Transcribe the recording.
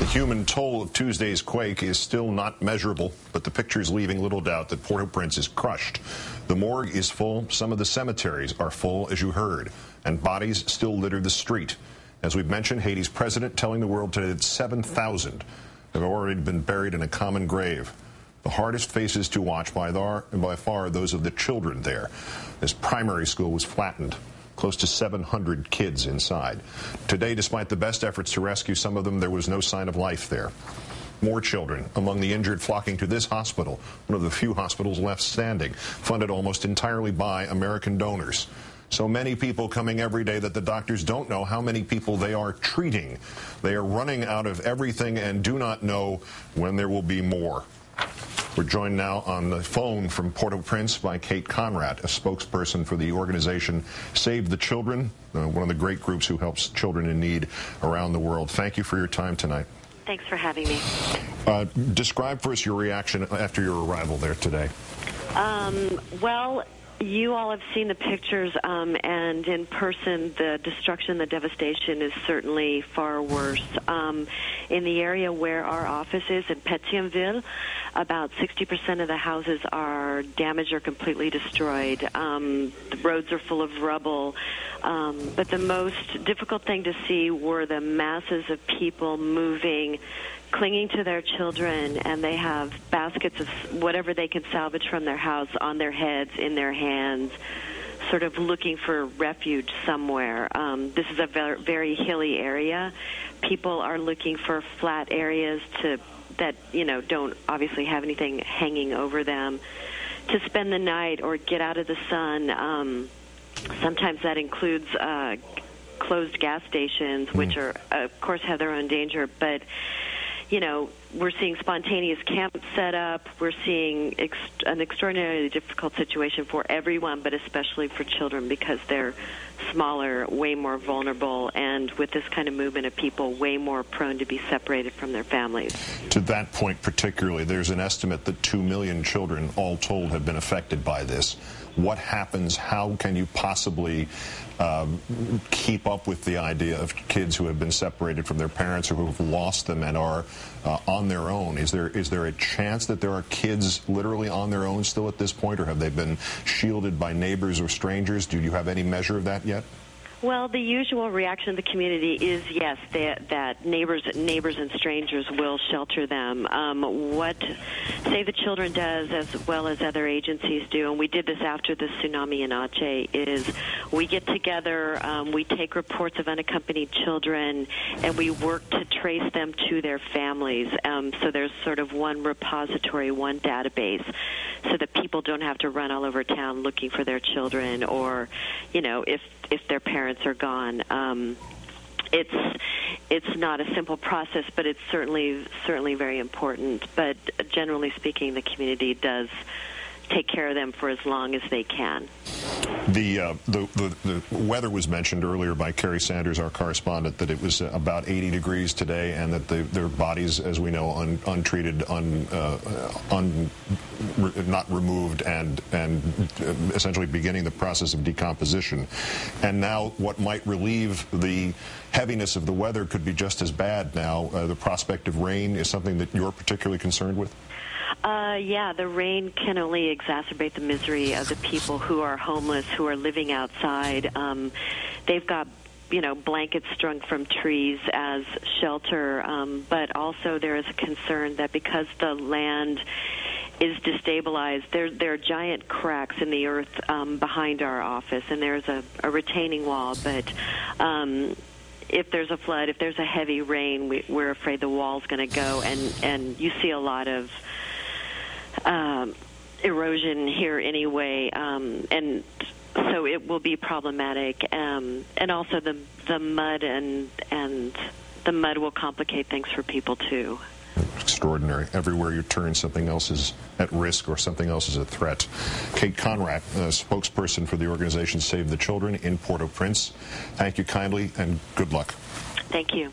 The human toll of Tuesday's quake is still not measurable, but the pictures leaving little doubt that Port-au-Prince is crushed. The morgue is full. Some of the cemeteries are full, as you heard, and bodies still litter the street. As we've mentioned, Haiti's president telling the world today that 7,000 have already been buried in a common grave. The hardest faces to watch by far are those of the children there. This primary school was flattened. Close to 700 kids inside. Today, despite the best efforts to rescue some of them, there was no sign of life there. More children among the injured flocking to this hospital, one of the few hospitals left standing, funded almost entirely by American donors. So many people coming every day that the doctors don't know how many people they are treating. They are running out of everything and do not know when there will be more. We're joined now on the phone from Port-au-Prince by Kate Conrad, a spokesperson for the organization Save the Children, one of the great groups who helps children in need around the world. Thank you for your time tonight. Thanks for having me. Describe for us your reaction after your arrival there today. Well, you all have seen the pictures, and in person, the destruction, the devastation is certainly far worse. In the area where our office is, in Pétionville, about 60% of the houses are damaged or completely destroyed. The roads are full of rubble. But the most difficult thing to see were the masses of people moving, clinging to their children, and they have baskets of whatever they can salvage from their house on their heads, in their hands, sort of looking for refuge somewhere. This is a very hilly area. People are looking for flat areas that don't obviously have anything hanging over them to spend the night or get out of the sun. Sometimes that includes closed gas stations, which are, of course, have their own danger, but we're seeing spontaneous camps set up. We're seeing an extraordinarily difficult situation for everyone, but especially for children because they're smaller, way more vulnerable, and with this kind of movement of people, way more prone to be separated from their families. To that point particularly, there's an estimate that 2 million children, all told, have been affected by this. What happens? How can you possibly keep up with the idea of kids who have been separated from their parents or who have lost them and are on their own? Is there a chance that there are kids literally on their own still at this point, or have they been shielded by neighbors or strangers? Do you have any measure of that yet? Well, the usual reaction of the community is yes, that neighbors and strangers will shelter them. What Save the Children does, as well as other agencies do, and we did this after the tsunami in Aceh, is we get together, we take reports of unaccompanied children, and we work to trace them to their families. So there's sort of one repository, one database, so that people don't have to run all over town looking for their children, or, if their parents are gone. It's not a simple process, but it's certainly very important. But generally speaking, the community does take care of them for as long as they can. The weather was mentioned earlier by Carrie Sanders, our correspondent, that it was about 80 degrees today, and that their bodies, as we know, untreated, not removed, and essentially beginning the process of decomposition. And now what might relieve the heaviness of the weather could be just as bad now. The prospect of rain is something that you're particularly concerned with? Yeah, the rain can only exacerbate the misery of the people who are homeless, who are living outside. They've got, blankets strung from trees as shelter, but also there is a concern that because the land is destabilized, there are giant cracks in the earth behind our office, and there's a retaining wall, but if there's a flood, if there's a heavy rain, we're afraid the wall's going to go, and you see a lot of erosion here anyway, and so it will be problematic. And also the mud and the mud will complicate things for people too. Extraordinary. Everywhere you turn, something else is at risk or something else is a threat. Kate Conrad, spokesperson for the organization Save the Children in Port-au-Prince. Thank you kindly and good luck. Thank you.